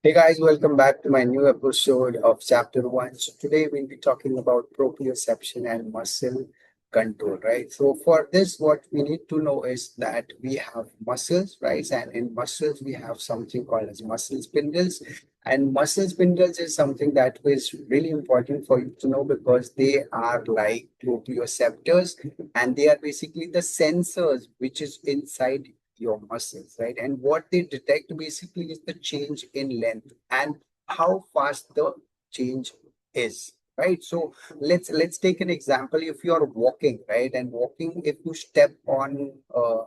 Hey guys, welcome back to my new episode of Chapter 1. So today we'll be talking about proprioception and muscle control, right? So for this, what we need to know is that we have muscles, right? And in muscles, we have something called as muscle spindles. And muscle spindles is something that is really important for you to know because they are like proprioceptors and they are basically the sensors which is inside your muscles, right? And what they detect basically is the change in length and how fast the change is, right? So let's take an example. If you are walking, right, and walking, if you step on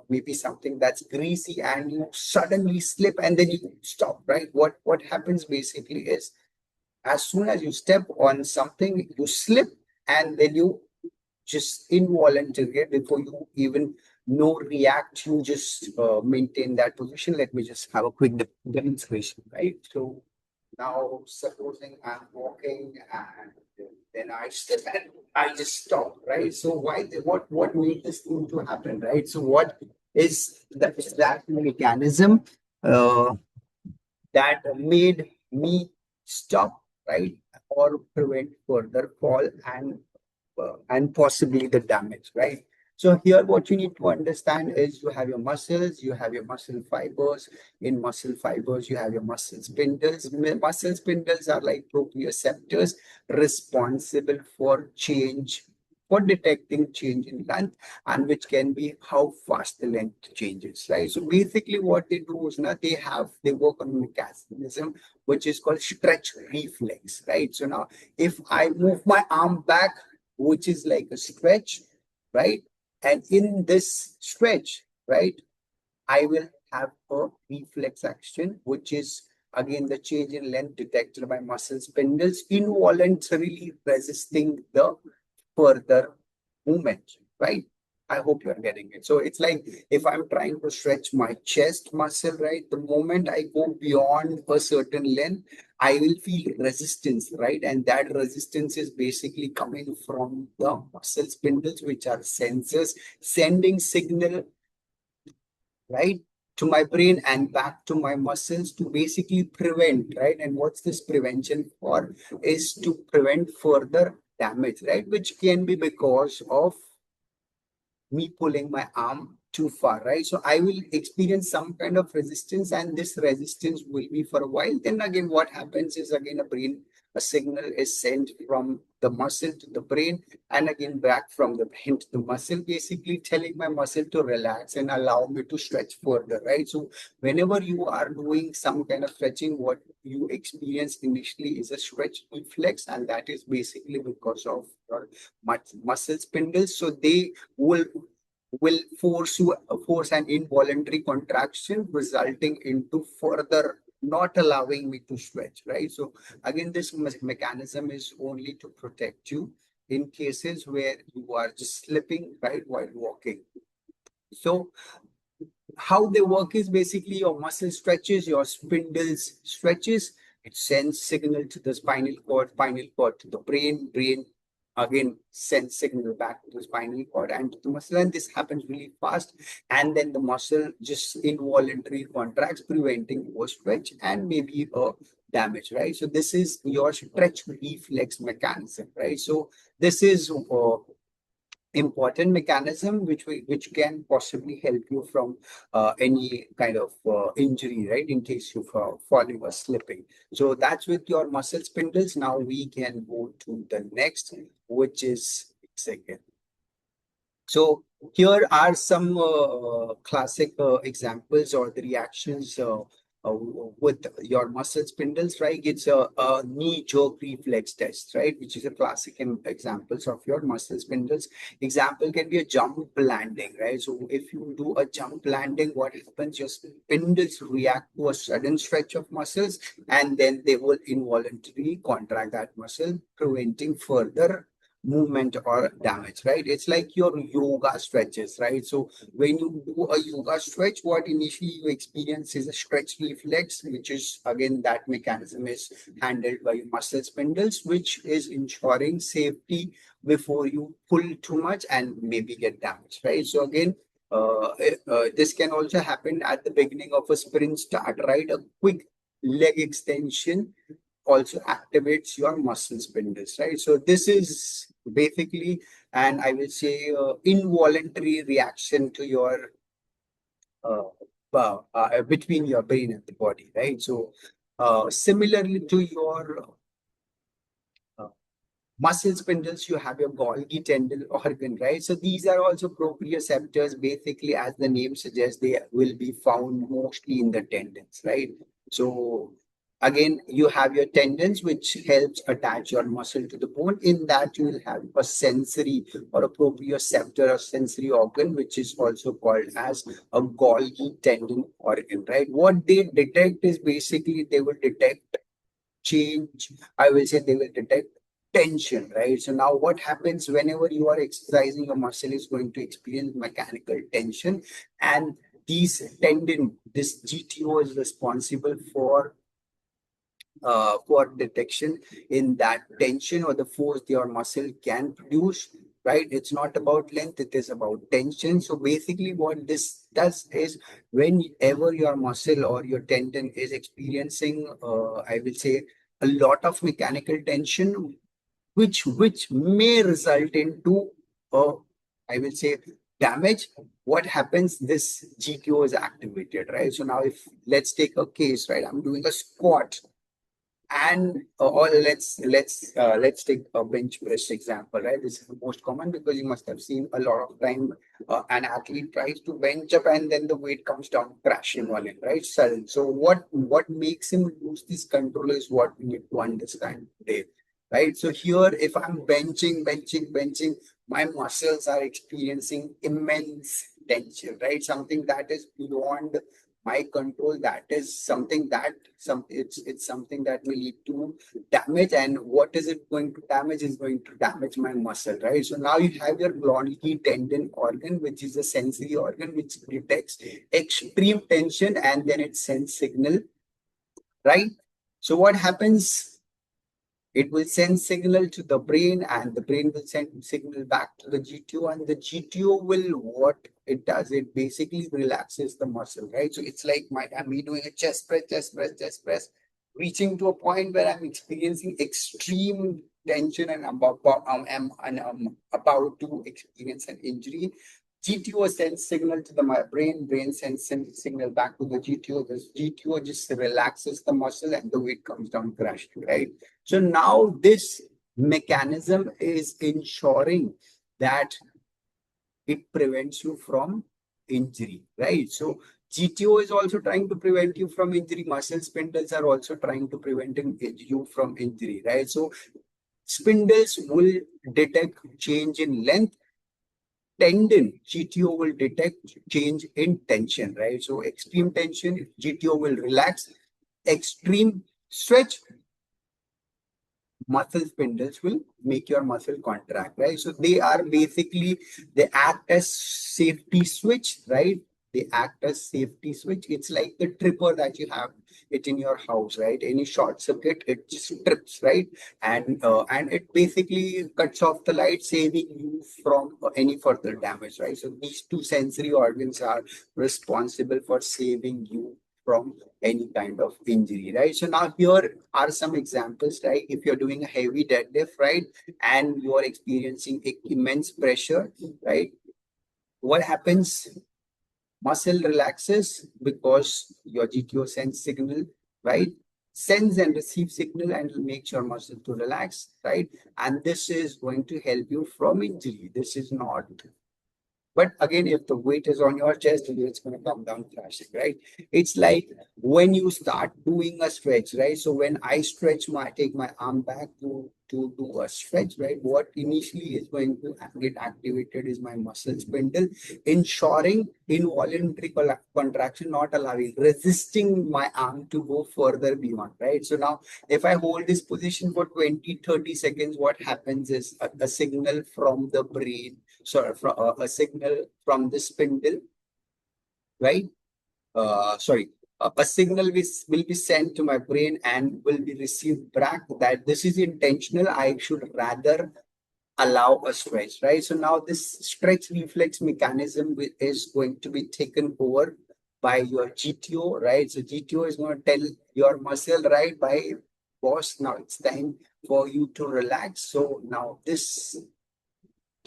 maybe something that's greasy and you suddenly slip and then you stop, right? What happens basically is as soon as you step on something, you slip and then you just involuntary before you even know react you just maintain that position. Let me just have a quick demonstration, right? So now supposing I'm walking and then I step and I just stop, right? So what made this thing to happen, right? So what is that mechanism uh, that made me stop, right, or prevent further fall and possibly the damage, right? So here, what you need to understand is you have your muscles, you have your muscle fibers. In muscle fibers, you have your muscle spindles. Muscle spindles are like proprioceptors responsible for change, for detecting change in length, and which can be how fast the length changes, right? So basically, what they do is now they work on a mechanism which is called stretch reflex, right? So now, if I move my arm back, which is like a stretch, right? And in this stretch, right, I will have a reflex action, which is again the change in length detected by muscle spindles involuntarily resisting the further movement, right? I hope you're getting it. So it's like if I'm trying to stretch my chest muscle, right? The moment I go beyond a certain length, I will feel resistance, right? And that resistance is basically coming from the muscle spindles, which are sensors sending signal, right, to my brain and back to my muscles to basically prevent, right? And what's this prevention for? Is to prevent further damage, right? Which can be because of me pulling my arm too far, right? So I will experience some kind of resistance, and this resistance will be for a while. Then again, what happens is again a signal is sent from the muscle to the brain, and again back from the brain to the muscle, basically telling my muscle to relax and allow me to stretch further, right? So whenever you are doing some kind of stretching, what you experience initially is a stretch reflex, and that is basically because of your muscle spindles. So they will force an involuntary contraction resulting into further not allowing me to stretch, right? So again, this mechanism is only to protect you in cases where you are just slipping, right, while walking. So how they work is basically your muscle stretches, your spindles stretches, it sends signal to the spinal cord to the brain again sends signal back to the spinal cord and to the muscle, and this happens really fast. And then the muscle just involuntarily contracts, preventing overstretch and maybe a damage, right? So this is your stretch reflex mechanism, right? So this is important mechanism which can possibly help you from any kind of injury, right, in case you falling or slipping. So that's with your muscle spindles. Now we can go to the next, which is second. So here are some classic examples or the reactions with your muscle spindles, right? It's a knee jerk reflex test, right? Which is a classic examples of your muscle spindles. Example can be a jump landing, right? So if you do a jump landing, what happens? Your spindles react to a sudden stretch of muscles, and then they will involuntarily contract that muscle, preventing further movement or damage, right? It's like your yoga stretches, right? So when you do a yoga stretch, what initially you experience is a stretch reflex, which is again that mechanism is handled by muscle spindles, which is ensuring safety before you pull too much and maybe get damaged, right? So again, this can also happen at the beginning of a sprint start, right? A quick leg extension also activates your muscle spindles, right? So this is basically, and I will say, involuntary reaction to your uh, between your brain and the body, right? So similarly to your uh, muscle spindles, you have your Golgi tendon organ, right? So these are also proprioceptors. Basically, as the name suggests, they will be found mostly in the tendons, right? So again, you have your tendons, which helps attach your muscle to the bone. In that, you will have a sensory or a proprioceptor or sensory organ, which is also called as a Golgi tendon organ, right? What they detect is basically they will detect change. I will say they will detect tension, right? So now what happens whenever you are exercising, your muscle is going to experience mechanical tension, and this GTO is responsible for detection in that tension or the force your muscle can produce, right? It's not about length, it is about tension. So basically what this does is whenever your muscle or your tendon is experiencing, I will say, a lot of mechanical tension, which may result into, I will say, damage. What happens? This GTO is activated, right? So now, if let's take a case, right? I'm doing a squat, and or let's take a bench press example, right? This is the most common because you must have seen a lot of time an athlete tries to bench up and then the weight comes down crashing on him, right? So what makes him lose this control is what we need to understand today, right? So here, if I'm benching, my muscles are experiencing immense tension, right? Something that is beyond my control. That is something that it's something that will lead to damage. And what is it going to damage? Is going to damage my muscle, right? So now you have your Golgi tendon organ, which is a sensory organ which detects extreme tension and then it sends signal, right? So what happens? It will send signal to the brain, and the brain will send signal back to the GTO, and the GTO will, what it does, it basically relaxes the muscle, right? So it's like me doing a chest press, reaching to a point where I'm experiencing extreme tension and I'm about to experience an injury. GTO sends signal to my brain sends signal back to the GTO. This GTO just relaxes the muscle and the weight comes down crashing, right? So now this mechanism is ensuring that it prevents you from injury, right? So GTO is also trying to prevent you from injury. Muscle spindles are also trying to prevent you from injury, right? So spindles will detect change in length. Tendon, GTO will detect change in tension, right? So extreme tension, GTO will relax. Extreme stretch, muscle spindles will make your muscle contract, right? So they act as safety switch, right? They act as safety switch. It's like the tripper that you have it in your house, right? Any short circuit, it just trips, right? And it basically cuts off the light, saving you from any further damage, right? So these two sensory organs are responsible for saving you from any kind of injury, right? So now here are some examples, right? If you're doing a heavy deadlift, right, and you are experiencing immense pressure, right, what happens? Muscle relaxes because your GTO sends signal, right? Sends and receives signal and makes your muscle to relax, right? And this is going to help you from injury. This is not, but again, if the weight is on your chest, it's going to come down crashing, right? It's like when you start doing a stretch, right? So when I take my arm back to do a stretch, right? What initially is going to get activated is my muscle spindle, ensuring involuntary contraction, not allowing, resisting my arm to go further beyond, right? So now if I hold this position for 20-30 seconds, what happens is a signal from the brain, sorry, from a signal from the spindle, right? Sorry, a signal will be sent to my brain and will be received back that this is intentional. I should rather allow a stretch, right? So now this stretch reflex mechanism is going to be taken over by your GTO, right? So GTO is going to tell your muscle, right, by boss, now it's time for you to relax. So now this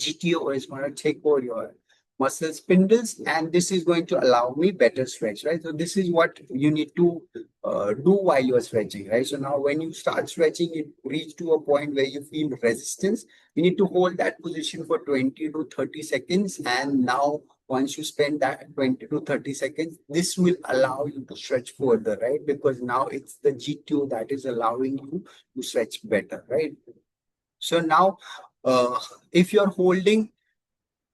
GTO is going to take over your muscle spindles, and this is going to allow me better stretch, right? So this is what you need to do while you are stretching, right? So now when you start stretching, you reach to a point where you feel resistance. You need to hold that position for 20 to 30 seconds. And now once you spend that 20 to 30 seconds, this will allow you to stretch further, right? Because now it's the GTO that is allowing you to stretch better, right? So now, if you're holding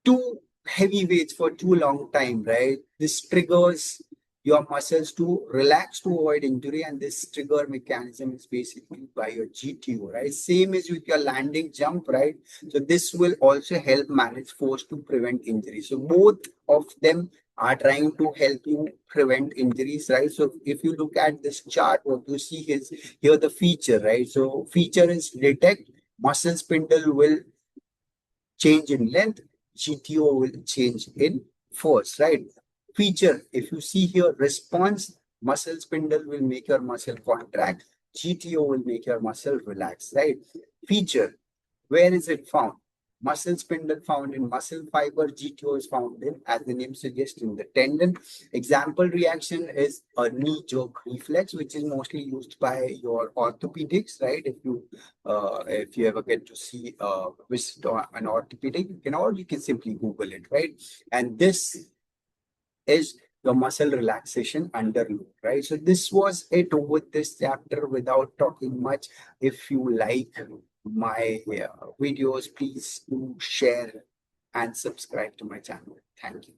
too heavy weights for too long time, right? This triggers your muscles to relax to avoid injury, and this trigger mechanism is basically by your GTO, right? Same as with your landing jump, right? So this will also help manage force to prevent injury. So both of them are trying to help you prevent injuries, right? So if you look at this chart, what you see is here the feature, right? So feature is detect, muscle spindle will change in length, GTO will change in force, right? Feature, if you see here, response, muscle spindle will make your muscle contract, GTO will make your muscle relax, right? Feature, where is it found? Muscle spindle found in muscle fiber, GTO is found in, as the name suggests, in the tendon. Example reaction is a knee jerk reflex, which is mostly used by your orthopedics, right? If you ever get to see visit an orthopedic, you can simply Google it, right? And this is the muscle relaxation under load, right? So this was it with this chapter without talking much. If you like my videos, please do share and subscribe to my channel. Thank you.